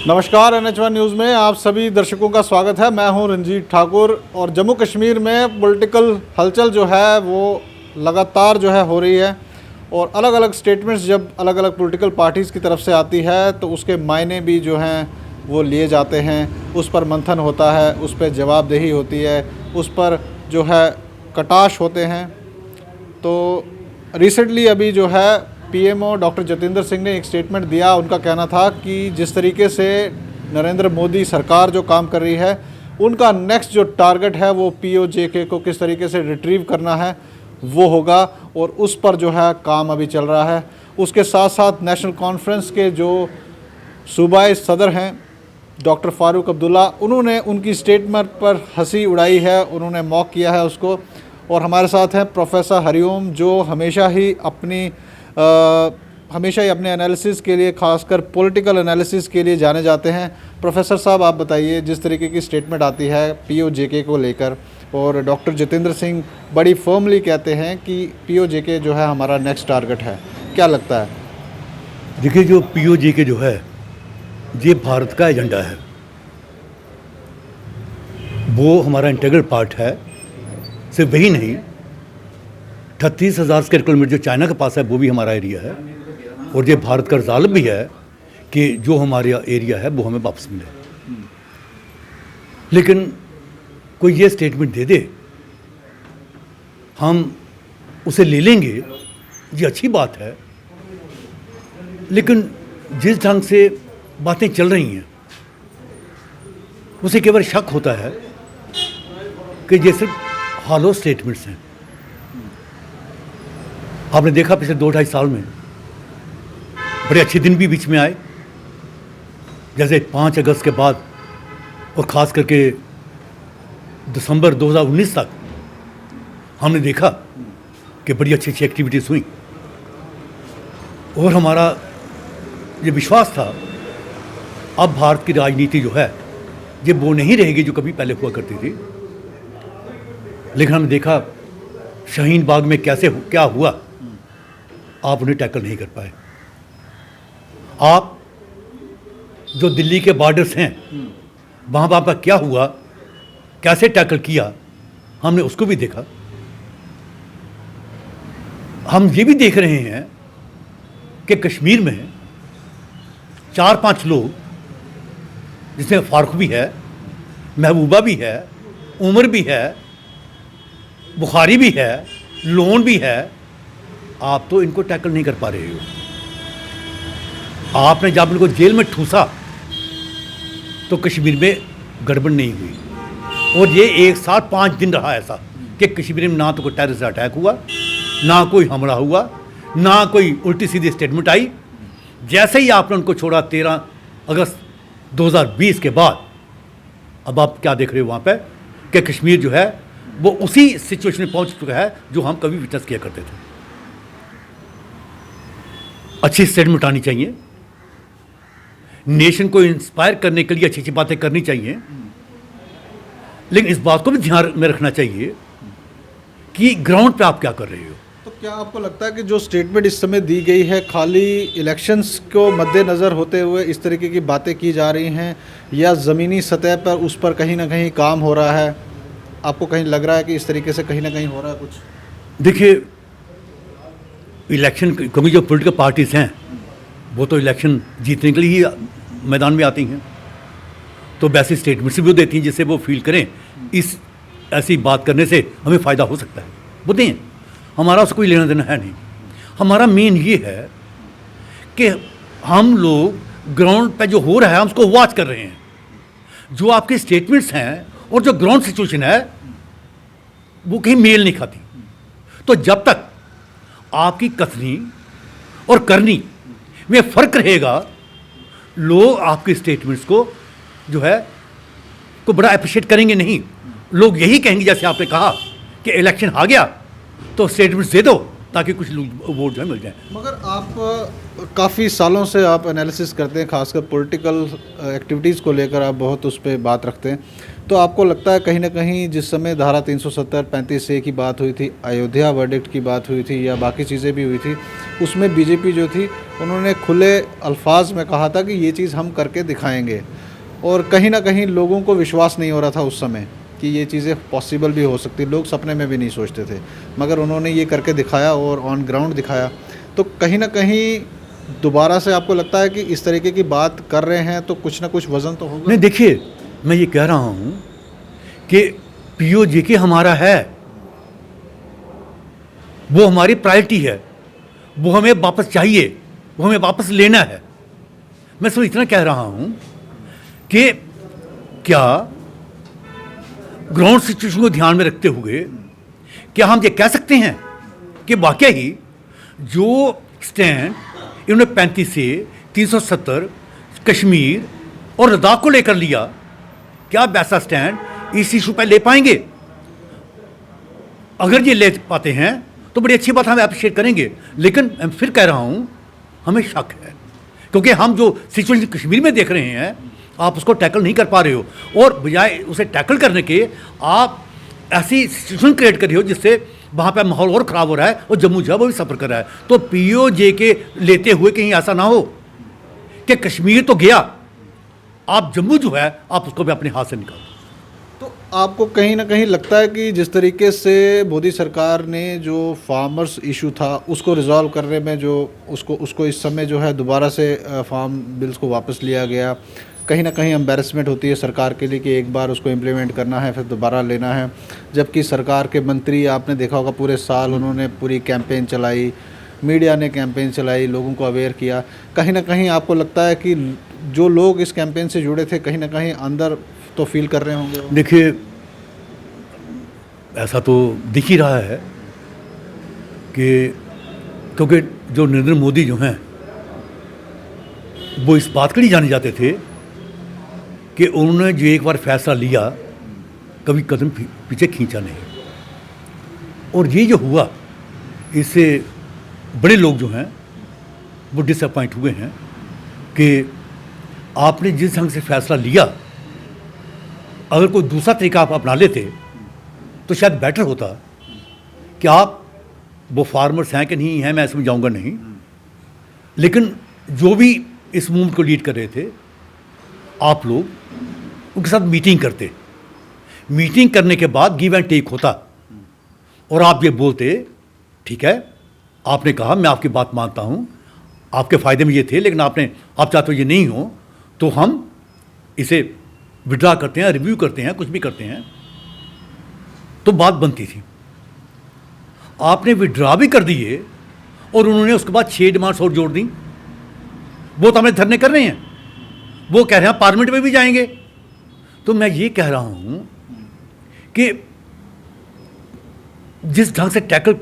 नमस्कार, NH1 news में आप सभी दर्शकों का स्वागत है। मैं हूं रंजीत ठाकुर और जम्मू कश्मीर में पॉलिटिकल हलचल जो है वो लगातार जो है हो रही है और अलग अलग स्टेटमेंट्स जब अलग अलग पॉलिटिकल पार्टीज़ की तरफ से आती है तो उसके मायने भी जो हैं वो लिए जाते हैं, उस पर मंथन होता है, उस पर जवाबदेही होती है, उस पर जो है कटाश होते हैं। तो रिसेंटली अभी जो है पीएमओ डॉक्टर जितेंद्र सिंह ने एक स्टेटमेंट दिया। उनका कहना था कि जिस तरीके से नरेंद्र मोदी सरकार जो काम कर रही है, उनका नेक्स्ट जो टारगेट है वो POJK को किस तरीके से रिट्रीव करना है वो होगा और उस पर जो है काम अभी चल रहा है। उसके साथ साथ नेशनल कॉन्फ्रेंस के जो सूबाई सदर हैं डॉक्टर फारूक अब्दुल्ला, उन्होंने उनकी स्टेटमेंट पर हंसी उड़ाई है, उन्होंने मॉक किया है उसको। और हमारे साथ हैं प्रोफेसर हरिओम, जो हमेशा ही अपने एनालिसिस के लिए, खासकर पॉलिटिकल एनालिसिस के लिए जाने जाते हैं। प्रोफेसर साहब, आप बताइए, जिस तरीके की स्टेटमेंट आती है POJK को लेकर और डॉक्टर जितेंद्र सिंह बड़ी फर्मली कहते हैं कि POJK जो है हमारा नेक्स्ट टारगेट है, क्या लगता है? देखिए, जो POJK जो है ये भारत का एजेंडा है, वो हमारा इंटीग्रल पार्ट है। सिर्फ वही नहीं, 38,000 स्क्वायर किलोमीटर जो चाइना के पास है वो भी हमारा एरिया है और ये भारत का रिजॉल्व भी है कि जो हमारा एरिया है वो हमें वापस मिले। लेकिन कोई ये स्टेटमेंट दे दे, हम उसे ले लेंगे, ये अच्छी बात है। लेकिन जिस ढंग से बातें चल रही हैं उसे केवल शक होता है कि ये सिर्फ हॉलो स्टेटमेंट्स हैं। आपने देखा पिछले 2-2.5 साल में बड़े अच्छे दिन भी बीच में आए, जैसे 5 अगस्त के बाद और ख़ास करके दिसंबर 2019 तक हमने देखा कि बड़ी अच्छी अच्छी एक्टिविटीज़ हुई और हमारा ये विश्वास था अब भारत की राजनीति जो है ये वो नहीं रहेगी जो कभी पहले हुआ करती थी। लेकिन हमने देखा शाहीन बाग में क्या हुआ, आप उन्हें टैकल नहीं कर पाए। आप जो दिल्ली के बॉर्डर्स हैं वहाँ पर क्या हुआ, कैसे टैकल किया, हमने उसको भी देखा। हम ये भी देख रहे हैं कि कश्मीर में 4-5 लोग, जिसमें फारूक भी है, महबूबा भी है, उमर भी है, बुखारी भी है, लोन भी है, आप तो इनको टैकल नहीं कर पा रहे हो। आपने जब इनको जेल में ठूसा तो कश्मीर में गड़बड़ नहीं हुई और ये एक साथ 5 दिन रहा ऐसा कि कश्मीर में ना तो कोई टेररिस्ट अटैक हुआ, ना कोई हमला हुआ, ना कोई उल्टी सीधी स्टेटमेंट आई। जैसे ही आपने उनको छोड़ा 13 अगस्त 2020 के बाद, अब आप क्या देख रहे हो वहाँ पे कि कश्मीर जो है वो उसी सिचुएशन में पहुँच चुका है जो हम कभी विटनेस किया करते थे। अच्छी स्टेटमेंट आनी चाहिए, नेशन को इंस्पायर करने के लिए अच्छी अच्छी बातें करनी चाहिए, लेकिन इस बात को भी ध्यान में रखना चाहिए कि ग्राउंड पे आप क्या कर रहे हो। तो क्या आपको लगता है कि जो स्टेटमेंट इस समय दी गई है, खाली इलेक्शंस को मद्देनज़र होते हुए इस तरीके की बातें की जा रही हैं, या ज़मीनी सतह पर उस पर कहीं ना कहीं काम हो रहा है? आपको कहीं लग रहा है कि इस तरीके से कहीं ना कहीं हो रहा है कुछ? देखिए, इलेक्शन, क्योंकि जो पॉलिटिकल पार्टीज़ हैं वो तो इलेक्शन जीतने के लिए ही मैदान में आती हैं, तो वैसी स्टेटमेंट्स भी वो देती हैं जिससे वो फील करें इस ऐसी बात करने से हमें फ़ायदा हो सकता है, वो दें। हमारा उससे कोई लेना देना है नहीं। हमारा मेन ये है कि हम लोग ग्राउंड पे जो हो रहा है हम उसको वॉच कर रहे हैं। जो आपके स्टेटमेंट्स हैं और जो ग्राउंड सिचुएशन है वो कहीं मेल नहीं खाती। तो जब तक आपकी कथनी और करनी में फ़र्क रहेगा, लोग आपके स्टेटमेंट्स को जो है को बड़ा अप्रिशिएट करेंगे नहीं। लोग यही कहेंगे, जैसे आपने कहा कि इलेक्शन आ गया तो स्टेटमेंट्स दे दो ताकि कुछ वोट जो है मिल जाए। मगर आप काफ़ी सालों से आप एनालिसिस करते हैं, खासकर पॉलिटिकल एक्टिविटीज़ को लेकर आप बहुत उस पर बात रखते हैं, तो आपको लगता है कहीं ना कहीं जिस समय धारा 370 35 ए की बात हुई थी, अयोध्या वर्डिक्ट की बात हुई थी या बाकी चीज़ें भी हुई थी, उसमें बीजेपी जो थी उन्होंने खुले अल्फाज में कहा था कि ये चीज़ हम करके दिखाएंगे, और कहीं ना कहीं लोगों को विश्वास नहीं हो रहा था उस समय कि ये चीज़ें पॉसिबल भी हो सकती, लोग सपने में भी नहीं सोचते थे, मगर उन्होंने ये करके दिखाया और ऑन ग्राउंड दिखाया। तो कहीं ना कहीं दोबारा से आपको लगता है कि इस तरीके की बात कर रहे हैं तो कुछ ना कुछ वजन तो होगा? नहीं, देखिए, मैं ये कह रहा हूँ कि पीओजेके हमारा है, वो हमारी प्रायोरिटी है, वो हमें वापस चाहिए, वो हमें वापस लेना है। मैं सिर्फ इतना कह रहा हूँ कि क्या ग्राउंड सिचुएशन को ध्यान में रखते हुए क्या हम ये कह सकते हैं कि वाकई ही जो स्टैंड इन्होंने 35 से 370 कश्मीर और लद्दाख को लेकर लिया, क्या वैसा स्टैंड इस इशू पर ले पाएंगे? अगर ये ले पाते हैं तो बड़ी अच्छी बात, हम अप्रिशिएट करेंगे, लेकिन मैं फिर कह रहा हूँ हमें शक है, क्योंकि हम जो सिचुएशन कश्मीर में देख रहे हैं आप उसको टैकल नहीं कर पा रहे हो, और बजाय उसे टैकल करने के आप ऐसी सिचुएशन क्रिएट कर रहे हो जिससे वहाँ पे माहौल और ख़राब हो रहा है और जम्मू जो है वो भी सफ़र कर रहा है। तो पीओजेके लेते हुए कहीं ऐसा ना हो कि कश्मीर तो गया, आप जम्मू जो है आप उसको भी अपने हाथ से निकालो। तो आपको कहीं ना कहीं लगता है कि जिस तरीके से मोदी सरकार ने जो फार्मर्स इशू था उसको रिजॉल्व करने में जो उसको इस समय जो है दोबारा से फार्म बिल्स को वापस लिया गया, कहीं ना कहीं एम्बेरसमेंट होती है सरकार के लिए कि एक बार उसको इम्प्लीमेंट करना है फिर दोबारा लेना है, जबकि सरकार के मंत्री आपने देखा होगा पूरे साल उन्होंने पूरी कैंपेन चलाई, मीडिया ने कैंपेन चलाई, लोगों को अवेयर किया। कहीं ना कहीं आपको लगता है कि जो लोग इस कैंपेन से जुड़े थे कहीं ना कहीं अंदर तो फील कर रहे होंगे? देखिए, ऐसा तो दिख ही रहा है कि क्योंकि जो नरेंद्र मोदी जो हैं वो इस बात के लिए जाने जाते थे कि उन्होंने जो एक बार फैसला लिया कभी कदम पीछे खींचा नहीं, और ये जो हुआ इससे बड़े लोग जो हैं वो डिसअपॉइंट हुए हैं कि आपने जिस ढंग से फैसला लिया, अगर कोई दूसरा तरीका आप अपना लेते तो शायद बेटर होता कि आप वो फार्मर्स हैं कि नहीं हैं मैं इसमें जाऊंगा नहीं, लेकिन जो भी इस मूवमेंट को लीड कर रहे थे आप लोग उनके साथ मीटिंग करते, मीटिंग करने के बाद गिव एंड टेक होता, और आप ये बोलते ठीक है आपने कहा मैं आपकी बात मानता हूँ, आपके फ़ायदे में ये थे, लेकिन आप चाहते हो ये नहीं हो तो हम इसे विड्रा करते हैं, रिव्यू करते हैं, कुछ भी करते हैं, तो बात बनती थी। आपने विड्रा भी कर दिए और उन्होंने उसके बाद 6 डिमांड्स और जोड़ दी, वो तो हमें धरने कर रहे हैं, वो कह रहे हैं पार्लियामेंट में भी जाएंगे। तो मैं ये कह रहा हूँ कि जिस ढंग से टैकल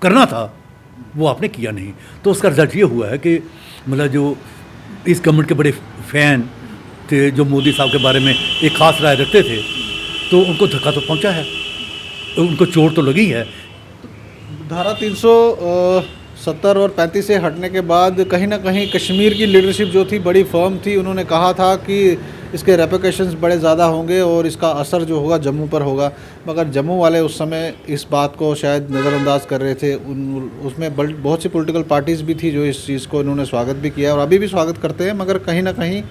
करना था वो आपने किया नहीं, तो उसका रिजल्ट ये हुआ है कि मतलब जो इस गवर्नमेंट के बड़े फैन थे जो मोदी साहब के बारे में एक ख़ास राय रखते थे, तो उनको धक्का तो पहुंचा है, उनको चोट तो लगी है। धारा 370 और 35 से हटने के बाद कहीं ना कहीं कश्मीर की लीडरशिप जो थी बड़ी फर्म थी, उन्होंने कहा था कि इसके रेपरकशंस बड़े ज़्यादा होंगे और इसका असर जो होगा जम्मू पर होगा, मगर जम्मू वाले उस समय इस बात को शायद नज़रअंदाज कर रहे थे। उसमें बहुत सी पॉलिटिकल पार्टीज़ भी थी जो इस चीज़ को इन्होंने स्वागत भी किया और अभी भी स्वागत करते हैं, मगर कहीं ना कहीं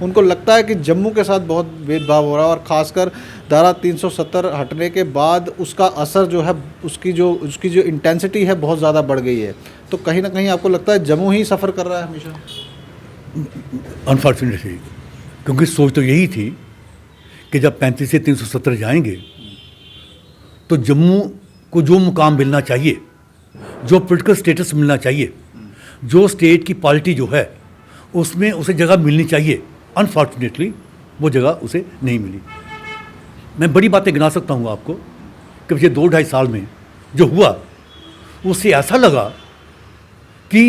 उनको लगता है कि जम्मू के साथ बहुत भेदभाव हो रहा है, और ख़ासकर धारा 370 हटने के बाद उसका असर जो है उसकी जो इंटेंसिटी है बहुत ज़्यादा बढ़ गई है। तो कहीं ना कहीं आपको लगता है जम्मू ही सफ़र कर रहा है हमेशा? अनफॉर्चुनेटली, क्योंकि सोच तो यही थी कि जब 35 से 370 जाएंगे तो जम्मू को जो मुकाम मिलना चाहिए, जो पॉलिटिकल स्टेटस मिलना चाहिए, जो स्टेट की पॉलिटी जो है उसमें उसे जगह मिलनी चाहिए, अनफॉर्चुनेटली वो जगह उसे नहीं मिली। मैं बड़ी बातें गिना सकता हूँ आपको कि पिछले 2-2.5 साल में जो हुआ उससे ऐसा लगा कि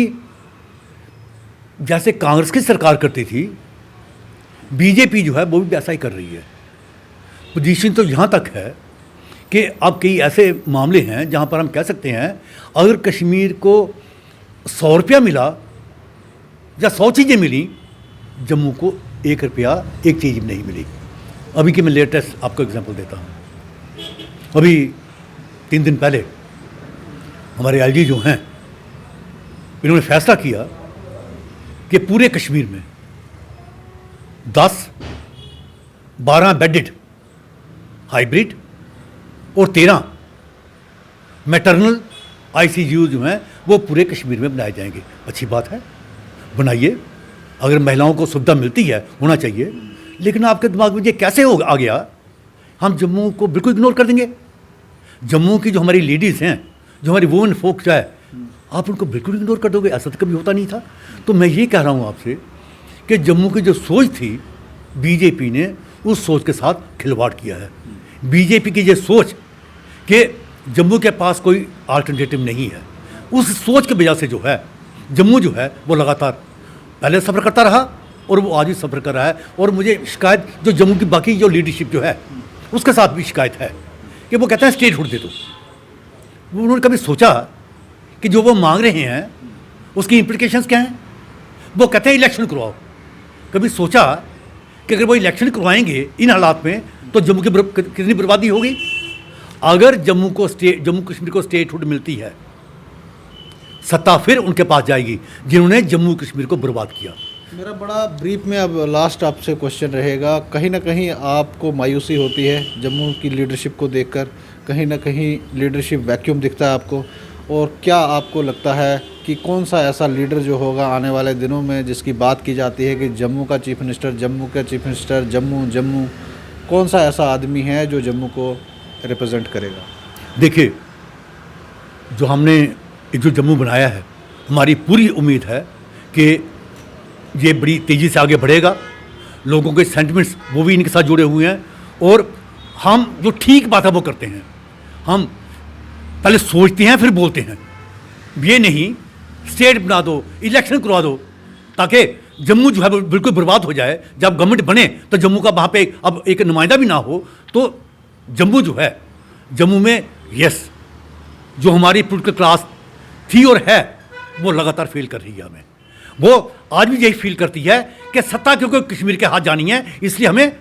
जैसे कांग्रेस की सरकार करती थी, बीजेपी जो है वो भी ऐसा ही कर रही है। पोजीशन तो यहाँ तक है कि अब कई ऐसे मामले हैं जहाँ पर हम कह सकते हैं अगर कश्मीर को 100 रुपया मिला या 100 चीज़ें मिली, जम्मू को 1 रुपया एक चीज़ भी नहीं मिली। अभी की मैं लेटेस्ट आपको एग्जांपल देता हूँ। अभी 3 दिन पहले हमारे एलजी जो हैं, इन्होंने फैसला किया कि पूरे कश्मीर में 10-12 बेडेड हाइब्रिड और 13 मैटरनल आईसीयू जो हैं वो पूरे कश्मीर में बनाए जाएंगे। अच्छी बात है, बनाइए, अगर महिलाओं को सुविधा मिलती है होना चाहिए। लेकिन आपके दिमाग में ये कैसे हो आ गया हम जम्मू को बिल्कुल इग्नोर कर देंगे? जम्मू की जो हमारी लेडीज़ हैं, जो हमारी वुमेन फोक है, आप उनको बिल्कुल इग्नोर कर दोगे? ऐसा तो कभी होता नहीं था। तो मैं ये कह रहा हूँ आपसे कि जम्मू की जो सोच थी, बीजेपी ने उस सोच के साथ खिलवाड़ किया है। बीजेपी की ये सोच कि जम्मू के पास कोई अल्टरनेटिव नहीं है, उस सोच की वजह से जो है जम्मू जो है वो लगातार पहले सफ़र करता रहा और वो आज भी सफ़र कर रहा है। और मुझे शिकायत जो जम्मू की बाकी जो लीडरशिप जो है उसके साथ भी शिकायत है कि वो कहते हैं स्टेटहुड दे दो। उन्होंने कभी सोचा कि जो वो मांग रहे हैं उसकी इम्प्लीकेशंस क्या हैं? वो कहते हैं इलेक्शन करवाओ। कभी सोचा कि अगर वो इलेक्शन करवाएंगे इन हालात में तो जम्मू की कितनी बर्बादी होगी? अगर जम्मू कश्मीर को स्टेटहुड मिलती है, सत्ता फिर उनके पास जाएगी जिन्होंने जम्मू कश्मीर को बर्बाद किया। मेरा बड़ा ब्रीफ में अब लास्ट आपसे क्वेश्चन रहेगा, कहीं ना कहीं आपको मायूसी होती है जम्मू की लीडरशिप को देखकर? कहीं ना कहीं लीडरशिप वैक्यूम दिखता है आपको? और क्या आपको लगता है कि कौन सा ऐसा लीडर जो होगा आने वाले दिनों में, जिसकी बात की जाती है कि जम्मू का चीफ मिनिस्टर, जम्मू का चीफ मिनिस्टर, जम्मू, कौन सा ऐसा आदमी है जो जम्मू को रिप्रेजेंट करेगा? देखिए, जो हमने जो जम्मू बनाया है, हमारी पूरी उम्मीद है कि ये बड़ी तेज़ी से आगे बढ़ेगा। लोगों के सेंटिमेंट्स वो भी इनके साथ जुड़े हुए हैं और हम जो ठीक बात है वो करते हैं। हम पहले सोचते हैं फिर बोलते हैं। ये नहीं स्टेट बना दो, इलेक्शन करवा दो ताकि जम्मू जो है बिल्कुल बर्बाद हो जाए। जब गवर्नमेंट बने तो जम्मू का वहाँ पे अब एक नुमाइंदा भी ना हो तो जम्मू जो है, जम्मू में यस जो हमारी पोलिटिकल क्लास थी और है वो लगातार फेल कर रही है। हमें वो आज भी यही फील करती है कि सत्ता क्योंकि कश्मीर के हाथ जानी है, इसलिए हमें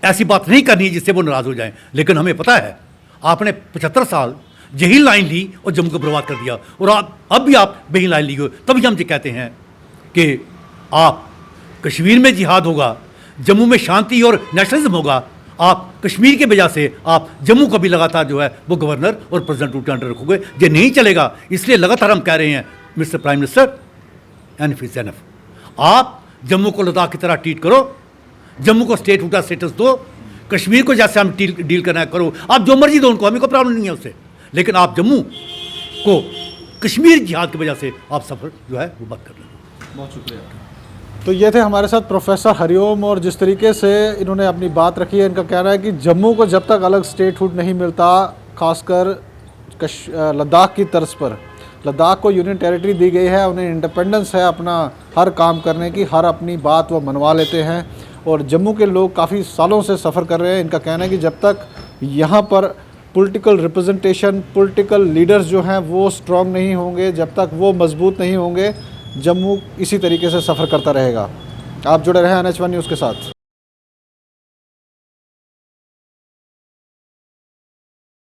ऐसी बात नहीं करनी है जिससे वो नाराज़ हो जाएं। लेकिन हमें पता है आपने 75 साल यही लाइन ली और जम्मू को बर्बाद कर दिया और अब भी आप वही लाइन ली हो। तभी हम ये कहते हैं कि आप कश्मीर में जिहाद होगा, जम्मू में शांति और नेशनलिज्म होगा। आप कश्मीर की वजह से आप जम्मू को भी लगातार जो है वो गवर्नर और प्रेसिडेंट रूट के अंडर रखोगे। ये नहीं चलेगा। इसलिए लगातार हम कह रहे हैं mister prime minister, enough is enough. आप जम्मू को लद्दाख की तरह ट्रीट करो, जम्मू को स्टेटहुड का स्टेटस दो, कश्मीर को जैसे हम डील करना है करो। आप जो मर्जी दो उनको, हमें कोई प्रॉब्लम नहीं है उससे। लेकिन आप जम्मू को कश्मीर जिहाद की वजह से आप सफ़र जो है वो मत कर लें। बहुत शुक्रिया। तो ये थे हमारे साथ प्रोफेसर हरिओम, और जिस तरीके से इन्होंने अपनी बात रखी है, इनका कहना है कि जम्मू को जब तक अलग स्टेटहुड नहीं मिलता, खासकर लद्दाख की तर्ज पर, लद्दाख को यूनियन टेरिटरी दी गई है, उन्हें इंडिपेंडेंस है अपना हर काम करने की, हर अपनी बात वो मनवा लेते हैं। और जम्मू के लोग काफ़ी सालों से सफ़र कर रहे हैं। इनका कहना है कि जब तक यहाँ पर पॉलिटिकल रिप्रेजेंटेशन, पॉलिटिकल लीडर्स जो हैं वो स्ट्रॉन्ग नहीं होंगे, जब तक वो मजबूत नहीं होंगे, जम्मू इसी तरीके से सफ़र करता रहेगा। आप जुड़े रहें NH1 न्यूज़ के साथ।